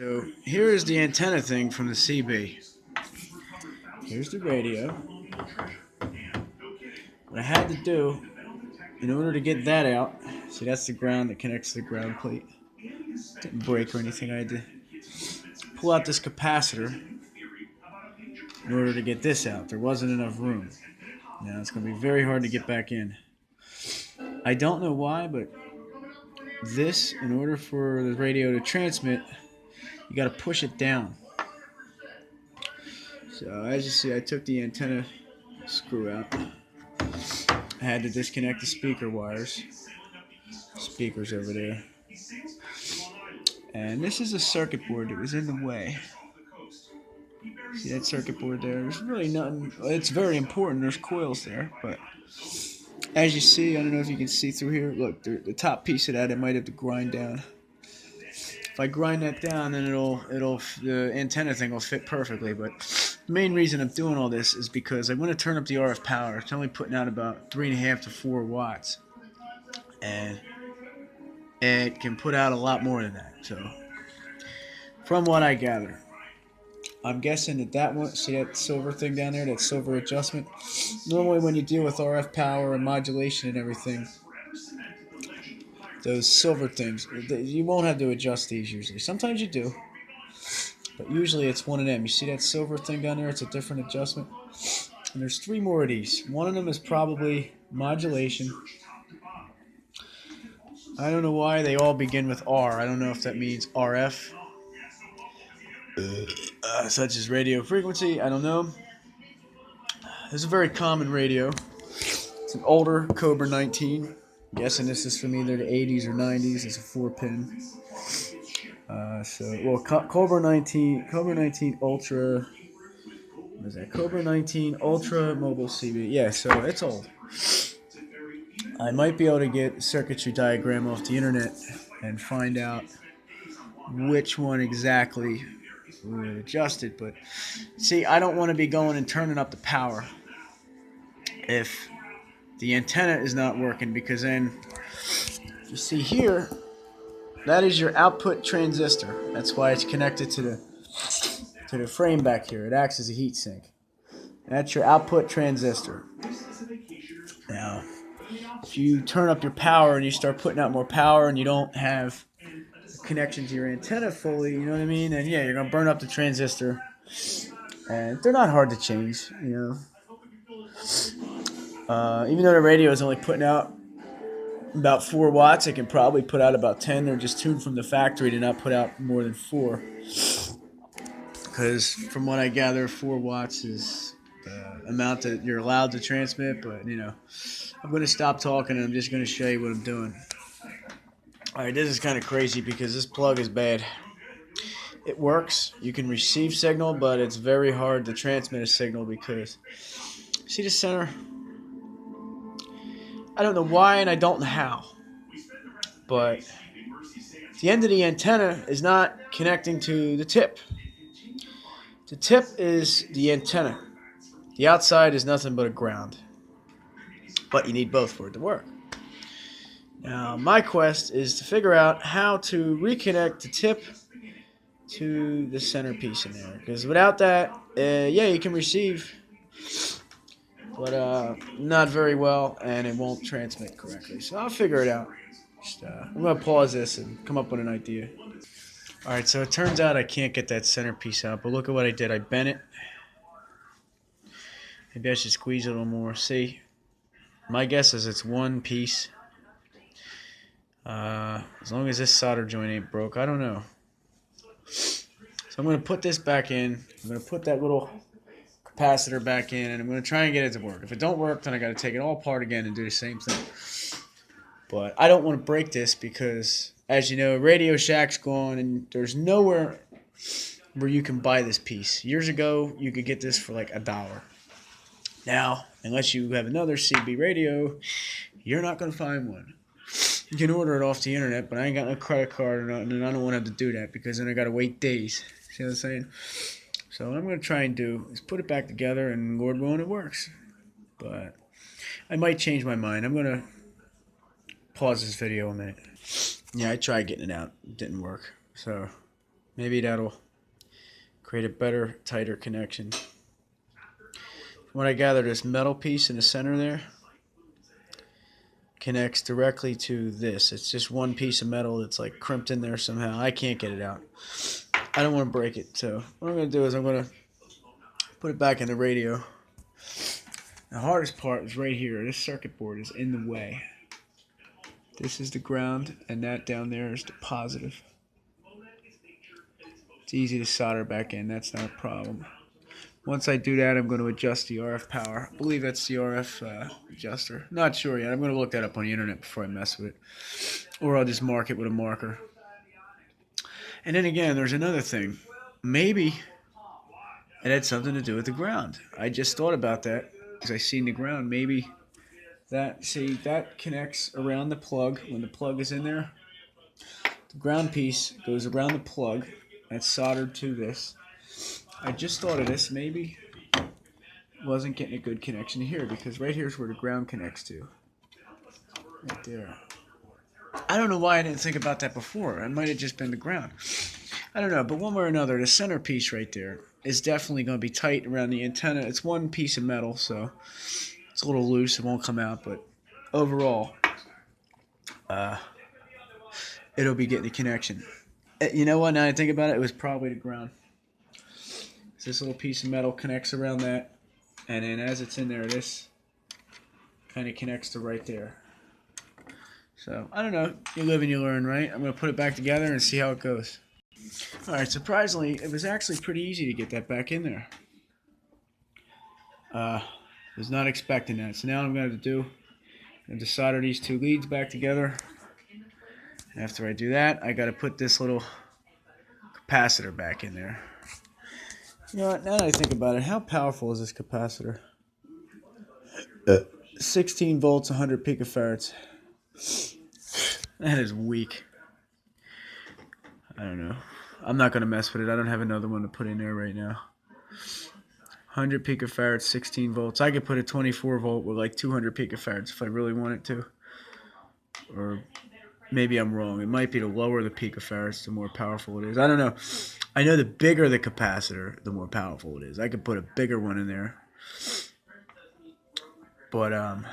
So here is the antenna thing from the CB. Here's the radio. What I had to do in order to get that out, see that's the ground that connects to the ground plate. Didn't break or anything. I had to pull out this capacitor in order to get this out. There wasn't enough room. Now it's going to be very hard to get back in. I don't know why, but this, in order for the radio to transmit, you got to push it down. So as you see, I took the antenna screw out. I had to disconnect the speaker wires. Speakers over there. And this is a circuit board that was in the way. See that circuit board there? There's really nothing. It's very important. There's coils there, but as you see, I don't know if you can see through here. Look, the top piece of that, it might have to grind down. If I grind that down, then the antenna thing will fit perfectly. But the main reason I'm doing all this is because I want to turn up the RF power. It's only putting out about 3.5 to 4 watts, and it can put out a lot more than that. So, from what I gather, I'm guessing that one, see that silver thing down there, that silver adjustment? Normally when you deal with RF power and modulation and everything, those silver things, you won't have to adjust these usually. Sometimes you do, but usually it's one of them. You see that silver thing down there? It's a different adjustment. And there's 3 more of these. One of them is probably modulation. I don't know why they all begin with R. I don't know if that means RF. Such as radio frequency, I don't know. This is a very common radio. It's an older Cobra 19. I'm guessing this is from either the 80s or 90s. It's a 4-pin. Cobra 19 Ultra. What is that? Cobra 19 Ultra Mobile CB. Yeah, so it's old. I might be able to get a circuitry diagram off the internet and find out which one exactly would adjust it. But see, I don't want to be going and turning up the power if the antenna is not working, because then you see here, that is your output transistor. That's why it's connected to the frame back here. It acts as a heat sink. That's your output transistor. Now, if you turn up your power and you start putting out more power and you don't have a connection to your antenna fully, you know what I mean? And yeah, you're going to burn up the transistor. And they're not hard to change, you know. Even though the radio is only putting out about 4 watts, it can probably put out about 10. They're just tuned from the factory to not put out more than 4. Because from what I gather, 4 watts is the amount that you're allowed to transmit. But, you know, I'm going to stop talking and I'm just going to show you what I'm doing. Alright, this is kind of crazy because this plug is bad. It works. You can receive signal, but it's very hard to transmit a signal because, see the center? I don't know why and I don't know how, but the end of the antenna is not connecting to the tip. The tip is the antenna. The outside is nothing but a ground, but you need both for it to work. Now, my quest is to figure out how to reconnect the tip to the centerpiece in there, because without that, yeah, you can receive, but not very well, and it won't transmit correctly. So I'll figure it out. I'm going to pause this and come up with an idea. Alright, so it turns out I can't get that centerpiece out, but look at what I did. I bent it. Maybe I should squeeze it a little more. See, my guess is it's one piece. As long as this solder joint ain't broke, I don't know. So I'm going to put this back in. I'm going to put that little capacitor back in, and I'm going to try and get it to work. If it don't work, then I got to take it all apart again and do the same thing. But I don't want to break this because, as you know, Radio Shack's gone, and there's nowhere where you can buy this piece. Years ago, you could get this for like $1. Now, unless you have another CB radio, you're not going to find one. You can order it off the internet, but I ain't got no credit card or nothing, and I don't want to have to do that because then I got to wait days. See what I'm saying? So what I'm going to try and do is put it back together, and Lord willing, it works. But I might change my mind. I'm going to pause this video a minute. Yeah, I tried getting it out. It didn't work. So Maybe that'll create a better, tighter connection. From what I gather, this metal piece in the center there connects directly to this. It's just one piece of metal that's like crimped in there somehow. I can't get it out. I don't want to break it, so what I'm going to do is I'm going to put it back in the radio. The hardest part is right here. This circuit board is in the way. This is the ground, and that down there is the positive. It's easy to solder back in. That's not a problem. Once I do that, I'm going to adjust the RF power. I believe that's the RF adjuster. Not sure yet. I'm going to look that up on the internet before I mess with it. Or I'll just mark it with a marker. And then again, there's another thing. Maybe it had something to do with the ground. I just thought about that because I seen the ground. Maybe that, see, that connects around the plug. When the plug is in there, the ground piece goes around the plug. That's soldered to this. I just thought of this. Maybe wasn't getting a good connection here because right here is where the ground connects to. Right there. I don't know why I didn't think about that before. It might have just been the ground. I don't know, but one way or another, the center piece right there is definitely going to be tight around the antenna. It's one piece of metal, so it's a little loose. It won't come out, but overall, it'll be getting a connection. You know what? Now I think about it, it was probably the ground. This little piece of metal connects around that, and then as it's in there, this kind of connects to right there. So, I don't know. You live and you learn, right? I'm going to put it back together and see how it goes. Alright, surprisingly, it was actually pretty easy to get that back in there. Was not expecting that. So now I'm going to do is solder these two leads back together. After I do that, I got to put this little capacitor back in there. You know what? Now that I think about it, how powerful is this capacitor? 16 volts, 100 picofarads. That is weak. I don't know. I'm not going to mess with it. I don't have another one to put in there right now. 100 picofarads, 16 volts. I could put a 24 volt with like 200 picofarads if I really wanted to. Or maybe I'm wrong. It might be the lower the picofarads, the more powerful it is. I don't know. I know the bigger the capacitor, the more powerful it is. I could put a bigger one in there. But I'm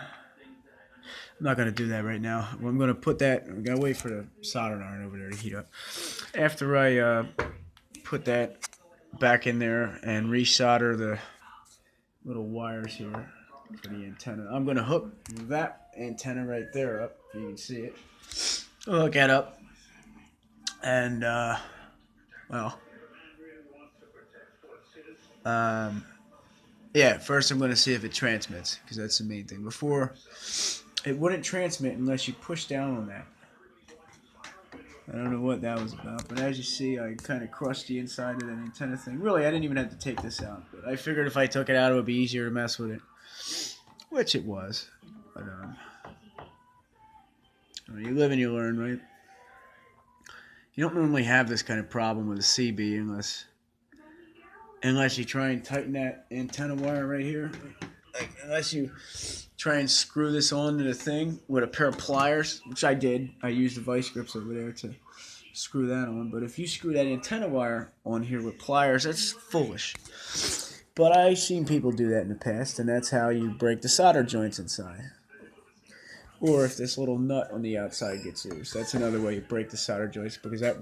not going to do that right now. I'm going to put that, I'm going to wait for the soldering iron over there to heat up. After I put that back in there and resolder the little wires here for the antenna, I'm going to hook that antenna right there up. You can see it. I'll hook that up. And, yeah, first I'm going to see if it transmits, because that's the main thing. Before, it wouldn't transmit unless you push down on that. I don't know what that was about, but as you see, I kind of crushed the inside of that antenna thing. Really, I didn't even have to take this out, but I figured if I took it out, it would be easier to mess with it, which it was. But you live and you learn, right? You don't normally have this kind of problem with a CB unless you try and tighten that antenna wire right here. Like, unless you try and screw this onto the thing with a pair of pliers, which I did. I used the vice grips over there to screw that on. But if you screw that antenna wire on here with pliers, that's foolish. But I've seen people do that in the past, and that's how you break the solder joints inside. Or if this little nut on the outside gets loose, that's another way you break the solder joints, because that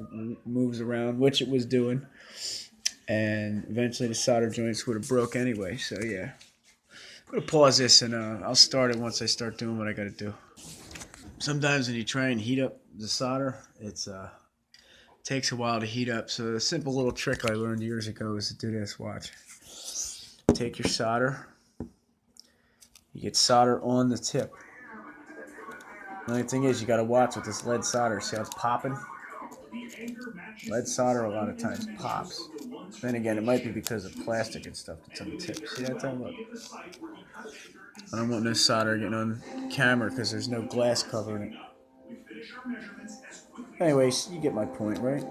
moves around, which it was doing. And eventually the solder joints would have broke anyway, so yeah. I'm going to pause this and I'll start it once I start doing what I got to do. Sometimes when you try and heat up the solder, it takes a while to heat up. So a simple little trick I learned years ago is to do this. Watch. Take your solder. You get solder on the tip. The only thing is you got to watch with this lead solder. See how it's popping? Lead solder a lot of times pops. Then again, it might be because of plastic and stuff that's on the tip. See that thing? Look. I don't want no solder getting on camera because there's no glass covering it. Anyways, you get my point, right?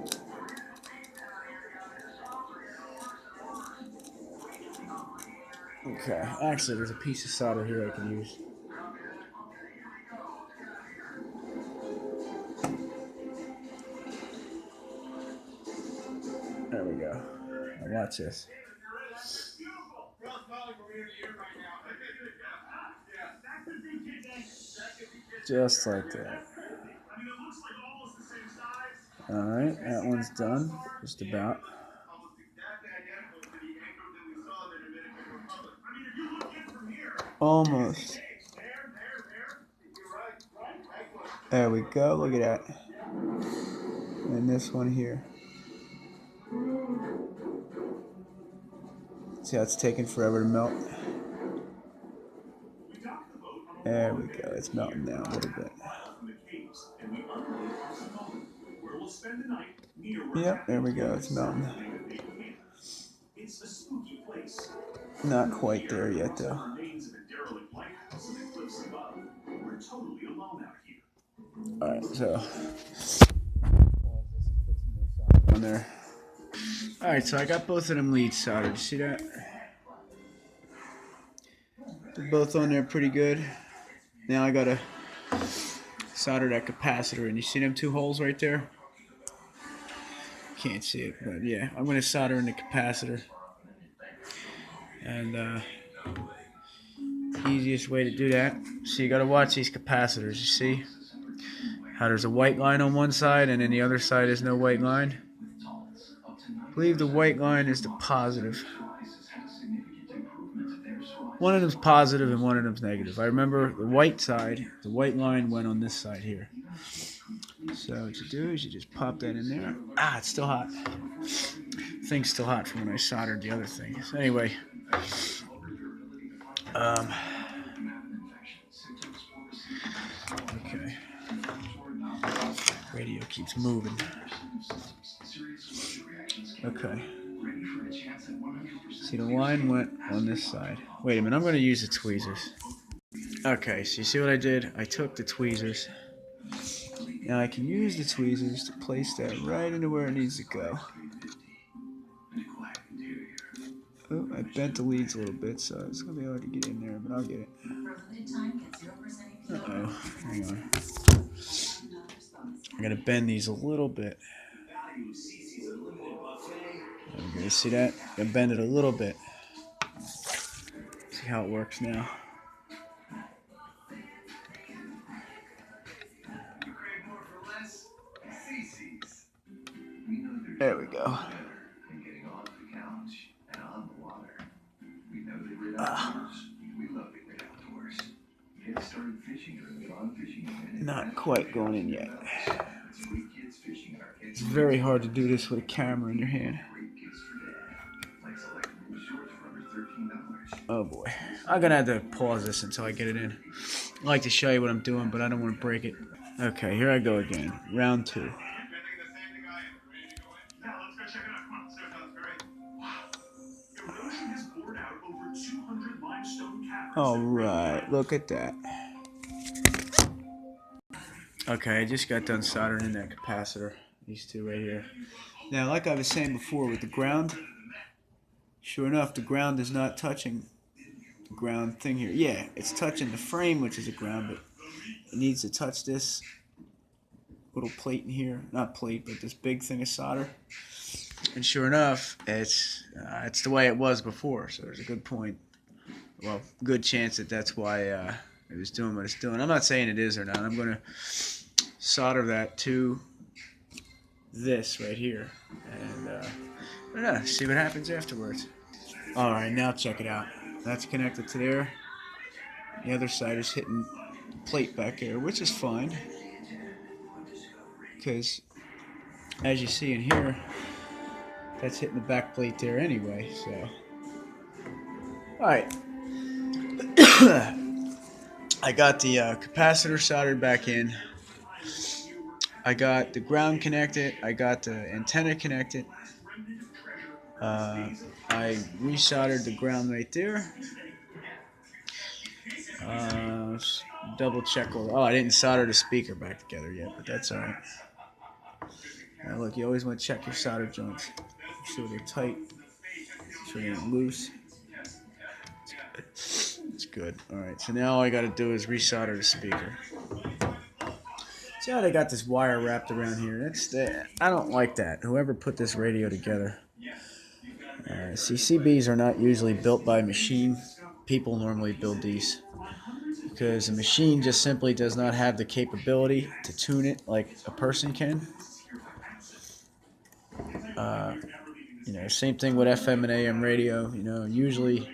Okay, actually there's a piece of solder here I can use. There we go. Now watch this. Just like that. Alright, that one's done. Just about. Almost. There we go. Look at that. And this one here. See how it's taking forever to melt? There we go. It's melting down a little bit. Yep, there we go. It's melting. Not quite there yet, though. Alright, so on there. Alright, so I got both of them leads soldered. You see that? They're both on there pretty good. Now I gotta solder that capacitor in. You see them two holes right there? Can't see it, but yeah, I'm gonna solder in the capacitor. And easiest way to do that. So you gotta watch these capacitors. You see how there's a white line on one side and then the other side is no white line? I believe the white line is the positive. One of them's positive and one of them's negative. I remember the white side, the white line went on this side here. So what you do is you just pop that in there. Ah, it's still hot. The thing's still hot from when I soldered the other thing. So anyway, okay. Radio keeps moving. Okay. See, the line went on this side. Wait a minute, I'm going to use the tweezers. Okay, so you see what I did? I took the tweezers. Now I can use the tweezers to place that right into where it needs to go. Oh, I bent the leads a little bit, so it's going to be hard to get in there, but I'll get it. Uh-oh, hang on. I got to bend these a little bit. You see that? I bend it a little bit. See how it works now. There we go. Not quite going in yet. It's very hard to do this with a camera in your hand. Oh boy. I'm gonna have to pause this until I get it in. I like to show you what I'm doing, but I don't want to break it. Okay, here I go again. Round 2. Alright, look at that. Okay, I just got done soldering in that capacitor. These two right here. Now, like I was saying before with the ground, sure enough, the ground is not touching the ground thing here. Yeah, it's touching the frame, which is a ground, but it needs to touch this little plate in here. Not plate, but this big thing of solder. And sure enough, it's the way it was before. So there's a good point. Well, good chance that that's why it was doing what it's doing. I'm not saying it is or not. I'm going to solder that to this right here. And see what happens afterwards. Alright, now check it out. That's connected to there. The other side is hitting the plate back there, which is fine. Because, as you see in here, that's hitting the back plate there anyway, so. Alright. I got the capacitor soldered back in. I got the ground connected. I got the antenna connected. I resoldered the ground right there. Double check all. Oh, I didn't solder the speaker back together yet, but that's alright. Now look, you always want to check your solder joints. Make sure they're tight. Make sure they're not loose. It's good. Alright, so now all I got to do is resolder the speaker. See how they got this wire wrapped around here? I don't like that. Whoever put this radio together. See, CBs are not usually built by a machine. People normally build these because a machine just simply does not have the capability to tune it like a person can. Same thing with FM and AM radio. Usually,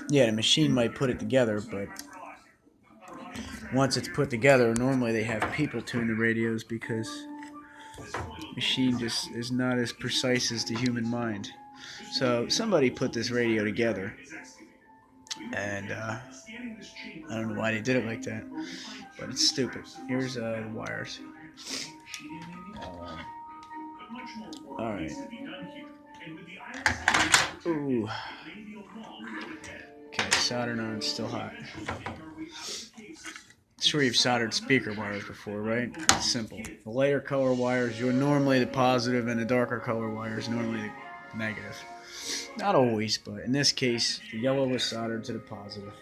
yeah, the machine might put it together, but once it's put together, normally they have people tune the radios because the machine just is not as precise as the human mind. So somebody put this radio together, and I don't know why they did it like that, but it's stupid. Here's the wires. All right. Ooh. Okay, soldering on, still hot. Sure, you've soldered speaker wires before, right? It's simple. The lighter color wires, you're normally the positive, and the darker color wires, normally the negative. Not always, but in this case, the yellow was soldered to the positive,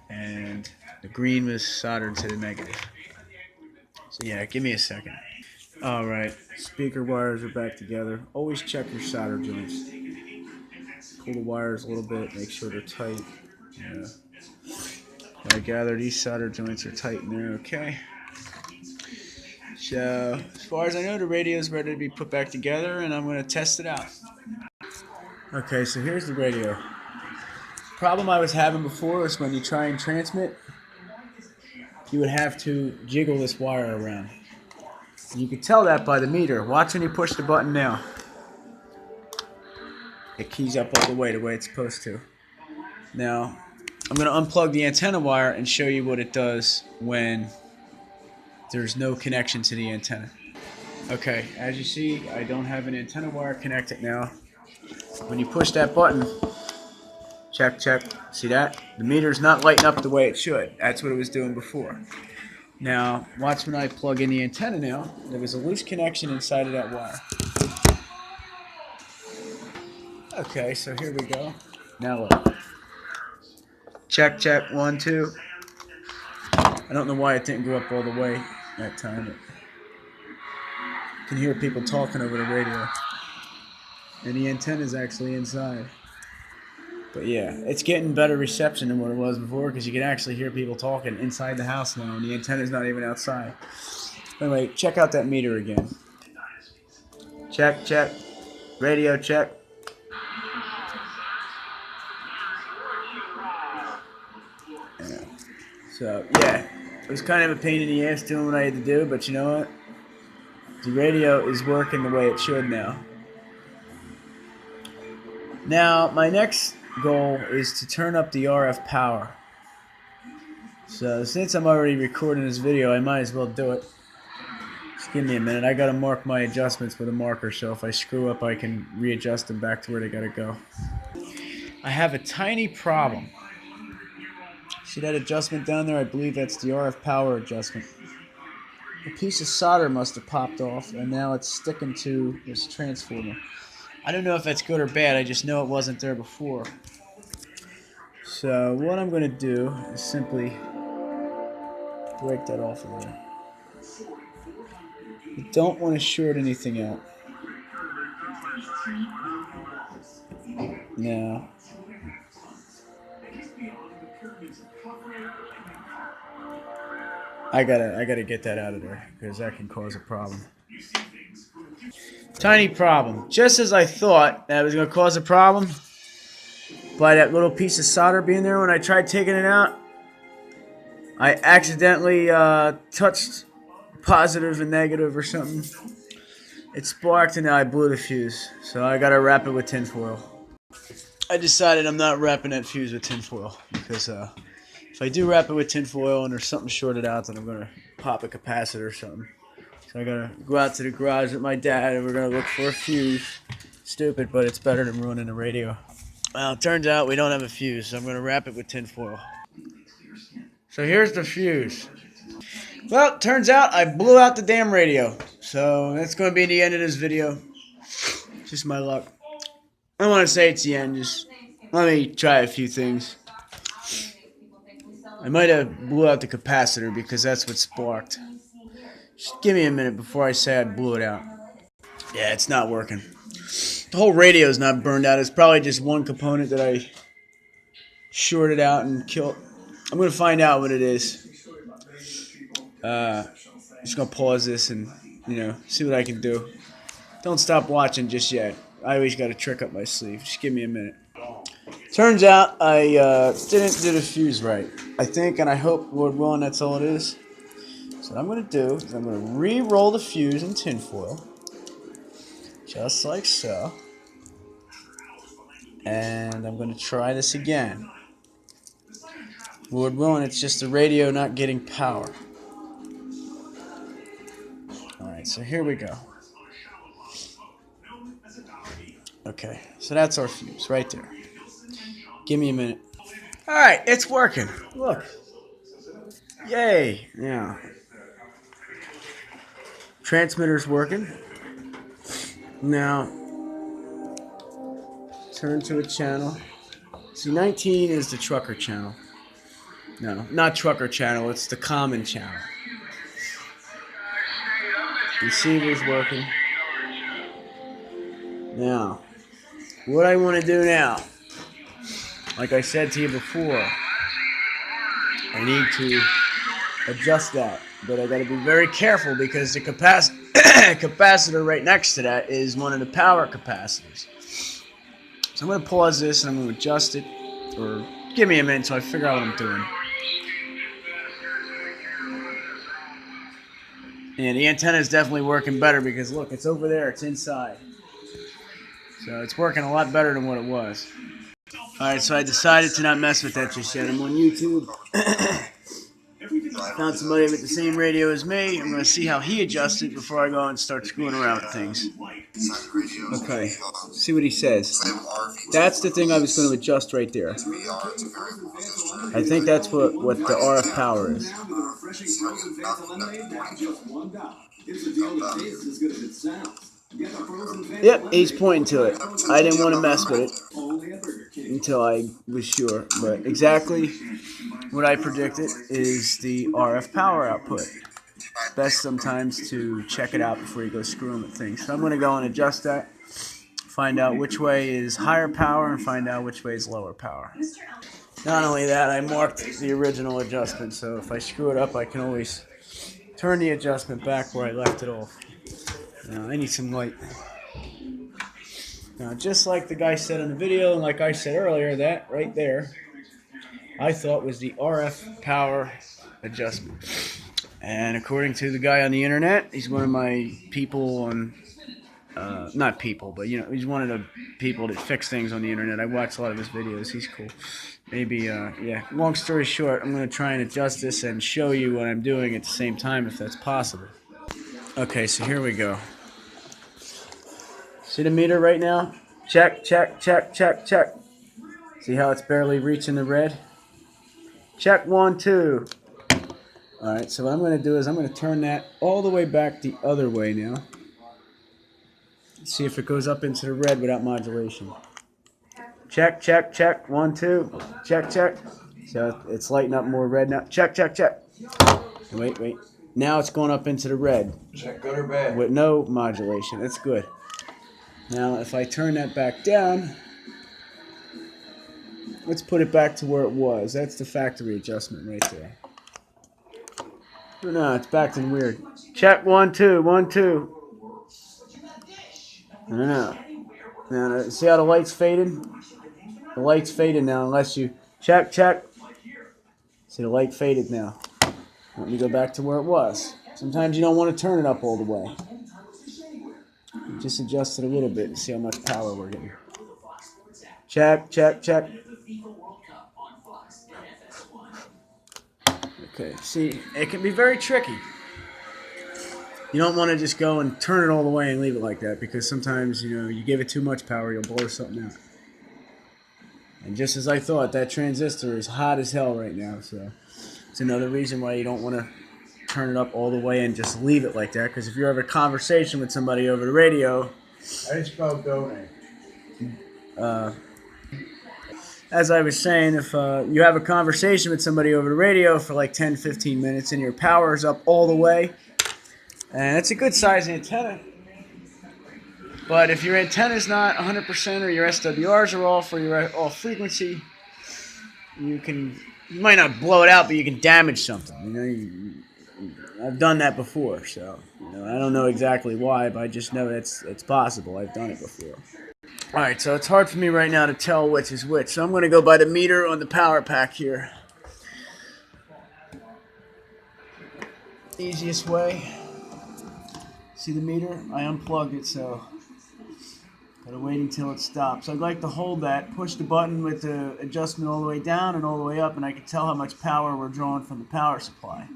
and the green was soldered to the negative. So yeah, give me a second. Alright, speaker wires are back together. Always check your solder joints. Pull the wires a little bit, make sure they're tight. Yeah. I gather these solder joints are tight in there, okay? So, as far as I know, the radio is ready to be put back together, and I'm going to test it out. Okay, so here's the radio. Problem I was having before is when you try and transmit, you would have to jiggle this wire around. And you can tell that by the meter. Watch when you push the button now. It keys up all the way it's supposed to. Now, I'm going to unplug the antenna wire and show you what it does when there's no connection to the antenna. Okay, as you see, I don't have an antenna wire connected now. When you push that button, check, see that? The meter's not lighting up the way it should. That's what it was doing before. Now, watch when I plug in the antenna now. There was a loose connection inside of that wire. Okay, so here we go. Now look. Check, 1, 2. I don't know why it didn't go up all the way that time. You can hear people talking over the radio. And the antenna is actually inside. But yeah, it's getting better reception than what it was before because you can actually hear people talking inside the house now and the antenna's not even outside. Anyway, check out that meter again. Check. Radio check. Yeah. So, yeah, it was kind of a pain in the ass doing what I had to do, but you know what? The radio is working the way it should now. Now, my next goal is to turn up the RF power. So, since I'm already recording this video, I might as well do it. Just give me a minute. I gotta mark my adjustments with a marker, so if I screw up, I can readjust them back to where they gotta go. I have a tiny problem. See that adjustment down there? I believe that's the RF power adjustment. A piece of solder must have popped off, and now it's sticking to this transformer. I don't know if that's good or bad, I just know it wasn't there before. So what I'm going to do is simply break that off of there. You don't want to short anything out. Now, I gotta get that out of there because that can cause a problem. Tiny problem. Just as I thought that was going to cause a problem by that little piece of solder being there when I tried taking it out, I accidentally touched positive and negative or something. It sparked and now I blew the fuse. So I got to wrap it with tinfoil. I decided I'm not wrapping that fuse with tinfoil because if I do wrap it with tinfoil and there's something shorted out, then I'm going to pop a capacitor or something. So I gotta go out to the garage with my dad and we're gonna look for a fuse. Stupid, but it's better than ruining the radio. Well, it turns out we don't have a fuse, so I'm gonna wrap it with tinfoil. So here's the fuse. Well, it turns out I blew out the damn radio. So that's gonna be the end of this video. Just my luck. I don't want to say it's the end, just let me try a few things. I might have blew out the capacitor because that's what sparked. Just give me a minute before I say I blew it out. Yeah, it's not working. The whole radio is not burned out. It's probably just one component that I shorted out and killed. I'm going to find out what it is. Just going to pause this and, see what I can do. Don't stop watching just yet. I always got a trick up my sleeve. Just give me a minute. Turns out I didn't do the fuse right. I think and I hope, Lord willing, that's all it is. So what I'm going to do is I'm going to re-roll the fuse in tinfoil. Just like so. And I'm going to try this again. Lord willing, it's just the radio not getting power. Alright, so here we go. Okay, so that's our fuse right there. Give me a minute. Alright, it's working. Look. Yay. Now, transmitter's working. Now, turn to a channel. See, 19 is the trucker channel. No, not trucker channel, it's the common channel. Receiver's working. Now, what I want to do now, like I said to you before, I need to adjust that. But I got to be very careful because the capacitor right next to that is one of the power capacitors. So I'm going to pause this and I'm going to adjust it, or give me a minute until I figure out what I'm doing. And the antenna is definitely working better because look, it's over there, it's inside. So it's working a lot better than what it was. Alright, so I decided to not mess with that just yet. I'm on YouTube. Found somebody with the same radio as me. I'm going to see how he adjusts it before I go and start screwing around with things. Okay, see what he says. That's the thing I was going to adjust right there. I think that's what the RF power is. Yep, he's pointing to it. I didn't want to mess with it until I was sure. But exactly what I predicted is the RF power output. Best sometimes to check it out before you go screwing with things. So I'm going to go and adjust that, find out which way is higher power, and find out which way is lower power. Not only that, I marked the original adjustment, so if I screw it up, I can always turn the adjustment back where I left it off. Now, I need some light. Now, just like the guy said in the video, and like I said earlier, that right there, I thought was the RF power adjustment. And according to the guy on the internet, he's one of my people on, not people, but he's one of the people that fix things on the internet. I watch a lot of his videos. He's cool. Maybe, yeah. Long story short, I'm going to try and adjust this and show you what I'm doing at the same time if that's possible. Okay, so here we go. See the meter right now? Check, check, check, check, check. See how it's barely reaching the red? Check 1, 2. Alright, so what I'm going to do is I'm going to turn that all the way back the other way now. See if it goes up into the red without modulation. Check, check, check. 1, 2. Check, check. So it's lighting up more red now. Check, check, check. Wait, wait. Now it's going up into the red. Check good or bad? With no modulation. That's good. Now if I turn that back down, let's put it back to where it was. That's the factory adjustment right there. No, it's back to weird. Check 1, 2, 1, 2. I don't know. Now, see how the light's faded? The light's faded now unless you check, check. See, the light faded now. Let me go back to where it was. Sometimes you don't want to turn it up all the way. Just adjust it a little bit and see how much power we're getting. Check, check, check. Okay, see, it can be very tricky. You don't want to just go and turn it all the way and leave it like that because sometimes, you give it too much power, you'll blow something out. And just as I thought, that transistor is hot as hell right now, so it's another reason why you don't want to turn it up all the way and just leave it like that, because if you have a conversation with somebody over the radio... I just spelled donate. As I was saying, if you have a conversation with somebody over the radio for like 10-15 minutes and your power is up all the way, And it's a good size antenna. But if your antenna is not 100% or your SWRs are off or you're off frequency, you might not blow it out, but you can damage something. I've done that before, so I don't know exactly why, but I just know it's possible. I've done it before. All right, so it's hard for me right now to tell which is which. So I'm going to go by the meter on the power pack here. Easiest way. See the meter? I unplugged it, so gotta wait until it stops. I'd like to hold that, push the button with the adjustment all the way down and all the way up, and I can tell how much power we're drawing from the power supply.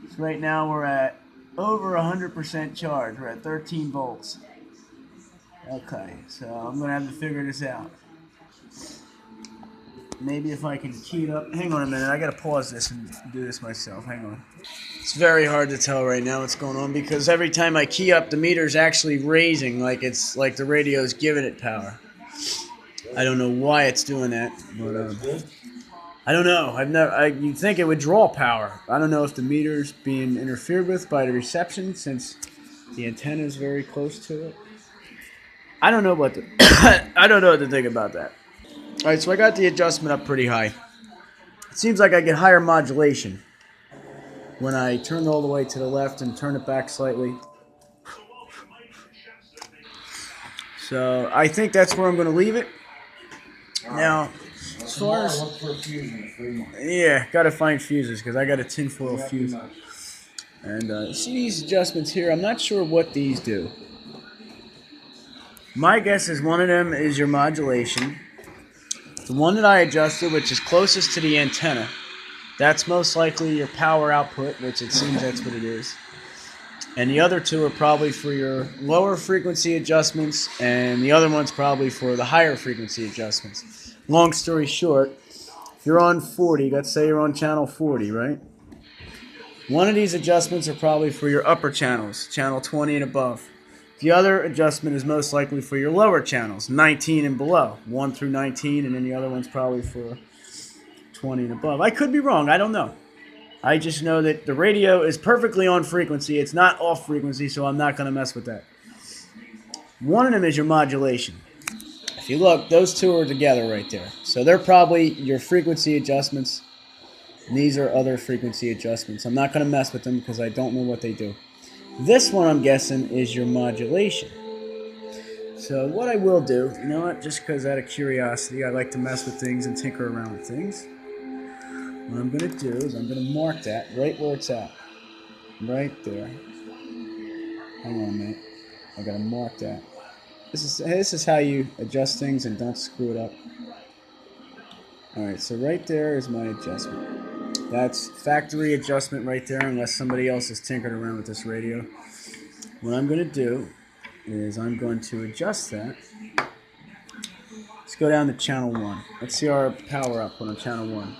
So right now we're at over 100% charge. We're at 13 volts. Okay, so I'm gonna have to figure this out. Maybe if I can key it up. Hang on a minute, I gotta pause this and do this myself. Hang on. It's very hard to tell right now what's going on because every time I key up, the meter's actually raising, like it's like the radio's giving it power. I don't know why it's doing that, but I don't know. You'd think it would draw power. I don't know if the meter's being interfered with by the reception since the antenna is very close to it. I don't know what to I don't know what to think about that. All right, so I got the adjustment up pretty high. It seems like I get higher modulation when I turn all the way to the left and turn it back slightly. So I think that's where I'm going to leave it. Now, as far as... Yeah, got to find fuses because I got a tinfoil fuse. And see these adjustments here? I'm not sure what these do. My guess is one of them is your modulation. The one that I adjusted, which is closest to the antenna, that's most likely your power output, which it seems that's what it is. And the other two are probably for your lower frequency adjustments, and the other one's probably for the higher frequency adjustments. Long story short, if you're on 40, let's say you're on channel 40, right? One of these adjustments are probably for your upper channels, channel 20 and above. The other adjustment is most likely for your lower channels, 19 and below, 1 through 19, and then the other one's probably for 20 and above. I could be wrong. I don't know. I just know that the radio is perfectly on frequency. It's not off frequency, so I'm not going to mess with that. One of them is your modulation. If you look, those two are together right there. So they're probably your frequency adjustments. And these are other frequency adjustments. I'm not going to mess with them because I don't know what they do. This one, I'm guessing, is your modulation. So what I will do, you know what, just because out of curiosity, I like to mess with things and tinker around with things. What I'm going to do is I'm going to mark that right where it's at. Right there. Hang on a minute. I got to mark that. This is how you adjust things and don't screw it up. Alright, so right there is my adjustment. That's factory adjustment right there unless somebody else has tinkered around with this radio. What I'm going to do is I'm going to adjust that. Let's go down to channel 1. Let's see our power output on channel 1.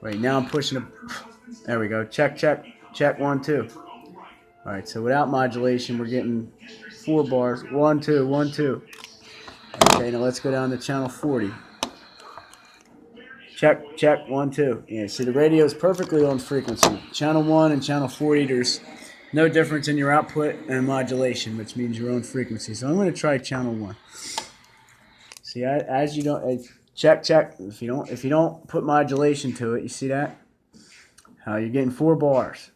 Wait, now I'm pushing it. There we go. Check, check, check, 1, 2. Alright, so without modulation, we're getting 4 bars. 1, 2, 1, 2. Okay, now let's go down to channel 40. Check, check, 1, 2. Yeah, see, the radio is perfectly on frequency. Channel 1 and channel 40, there's no difference in your output and modulation, which means your own frequency. So I'm going to try channel 1. See, as you don't check, check. If you don't put modulation to it, you see that? How you're getting 4 bars.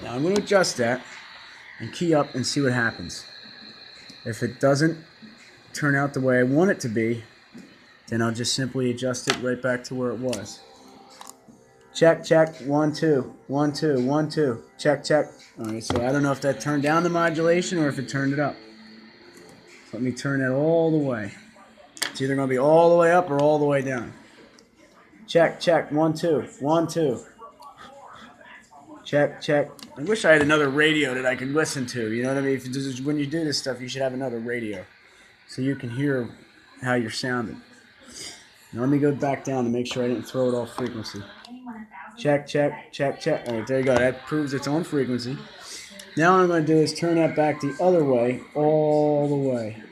Now I'm going to adjust that and key up and see what happens. If it doesn't turn out the way I want it to be, then I'll just simply adjust it right back to where it was. Check, check, 1, 2, 1, 2, 1, 2. Check, check. All right, so I don't know if that turned down the modulation or if it turned it up. So let me turn that all the way. It's either going to be all the way up or all the way down. Check, check, 1, 2, 1, 2. Check, check. I wish I had another radio that I could listen to. You know what I mean? When you do this stuff, you should have another radio so you can hear how you're sounding. Now let me go back down to make sure I didn't throw it off frequency. Check, check, check, check. All right, there you go. That proves its own frequency. Now what I'm going to do is turn that back the other way, all the way.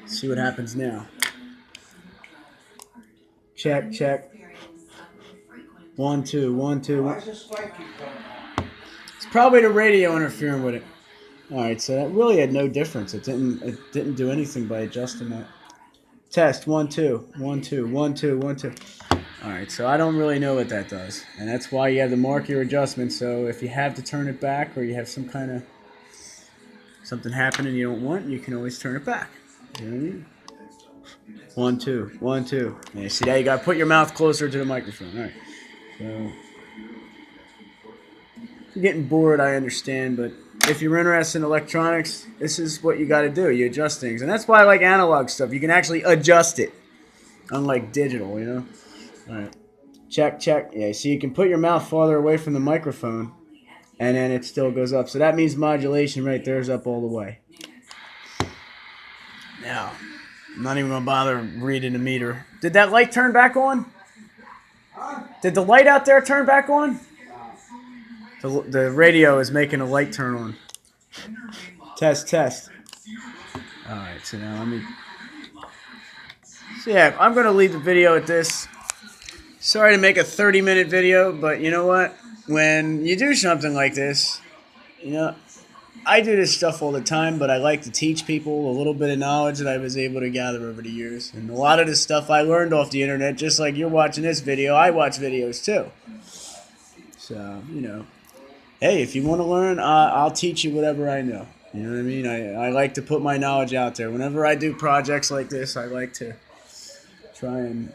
See what happens now. Check, check. 1, 2, 1, 2. 1. probably the radio interfering with it. All right, so that really had no difference. It didn't do anything by adjusting that. Test 1 2 1 2 1 2 1 2. All right, so I don't really know what that does, and that's why you have to mark your adjustment. So if you have to turn it back, or you have some kind of something happening you don't want, you can always turn it back. You know what I mean? 1 2 1 2. Yeah, see that? You got to put your mouth closer to the microphone. All right. So if you're getting bored, I understand, but if you're interested in electronics, this is what you got to do. You adjust things, and that's why I like analog stuff. You can actually adjust it, unlike digital. You know. All right. Check, check. Yeah, so you can put your mouth farther away from the microphone, and then it still goes up. So that means modulation right there is up all the way. Now, I'm not even going to bother reading the meter. Did that light turn back on? Did the light out there turn back on? The radio is making a light turn on. Test, test. All right, so now let me... So yeah, I'm going to leave the video at this. Sorry to make a 30-minute video, but you know what? When you do something like this, you know, I do this stuff all the time, but I like to teach people a little bit of knowledge that I was able to gather over the years. And a lot of this stuff I learned off the internet, just like you're watching this video, I watch videos too. So, you know, hey, if you want to learn, I'll teach you whatever I know. You know what I mean? I like to put my knowledge out there. Whenever I do projects like this, I like to try and...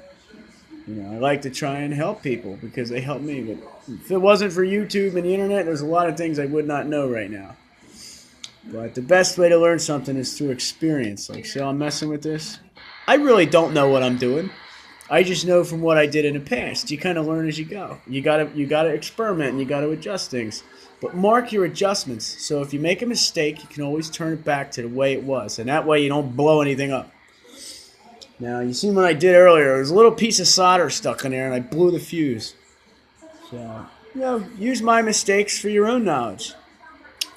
I like to try and help people because they help me. But if it wasn't for YouTube and the internet, there's a lot of things I would not know right now. But the best way to learn something is through experience. Like, see how I'm messing with this? I really don't know what I'm doing. I just know from what I did in the past. You kind of learn as you go. You gotta experiment and you gotta adjust things. But mark your adjustments. So if you make a mistake, you can always turn it back to the way it was. And that way you don't blow anything up. Now, you seen what I did earlier. There was a little piece of solder stuck in there, and I blew the fuse. So, use my mistakes for your own knowledge.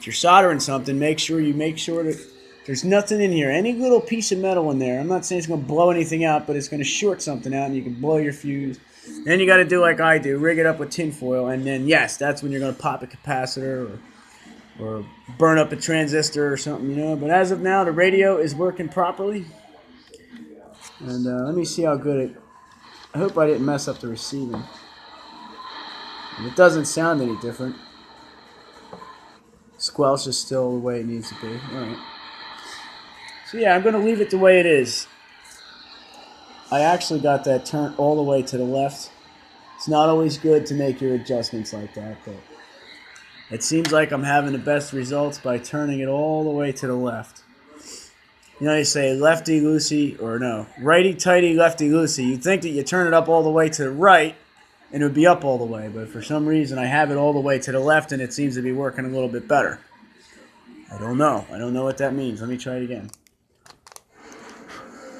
If you're soldering something, make sure that there's nothing in here. Any little piece of metal in there. I'm not saying it's going to blow anything out, but it's going to short something out, and you can blow your fuse. Then you got to do like I do, rig it up with tin foil, and then, yes, that's when you're going to pop a capacitor or burn up a transistor or something, But as of now, the radio is working properly. And let me see how good I hope I didn't mess up the receiving. And it doesn't sound any different. Squelch is still the way it needs to be. Alright. So yeah, I'm going to leave it the way it is. I actually got that turned all the way to the left. It's not always good to make your adjustments like that, but it seems like I'm having the best results by turning it all the way to the left. They say lefty-loosey, or no, righty-tighty, lefty-loosey. You'd think that you turn it up all the way to the right, and it would be up all the way. But for some reason, I have it all the way to the left, and it seems to be working a little bit better. I don't know. I don't know what that means. Let me try it again.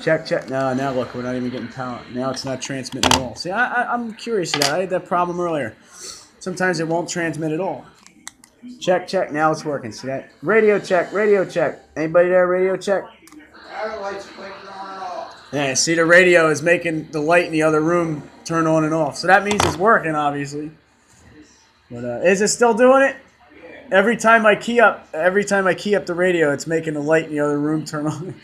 Check, check. No, now look, we're not even getting power. Now it's not transmitting at all. See, I'm curious of that. I had that problem earlier. Sometimes it won't transmit at all. Check, check. Now it's working. See that? Radio check, radio check. Anybody there, radio check? Yeah, see, the radio is making the light in the other room turn on and off. So that means it's working, obviously. But is it still doing it? Every time I key up the radio, it's making the light in the other room turn on.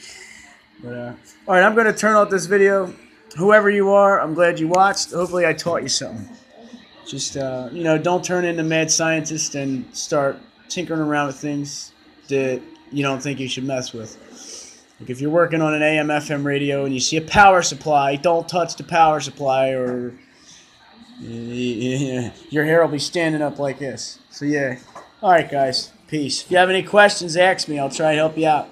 But all right, I'm going to turn off this video. Whoever you are, I'm glad you watched. Hopefully, I taught you something. Just don't turn into mad scientist and start tinkering around with things that you don't think you should mess with. Like if you're working on an AM/FM radio and you see a power supply, don't touch the power supply or your hair will be standing up like this. So yeah. All right, guys. Peace. If you have any questions, ask me. I'll try to help you out.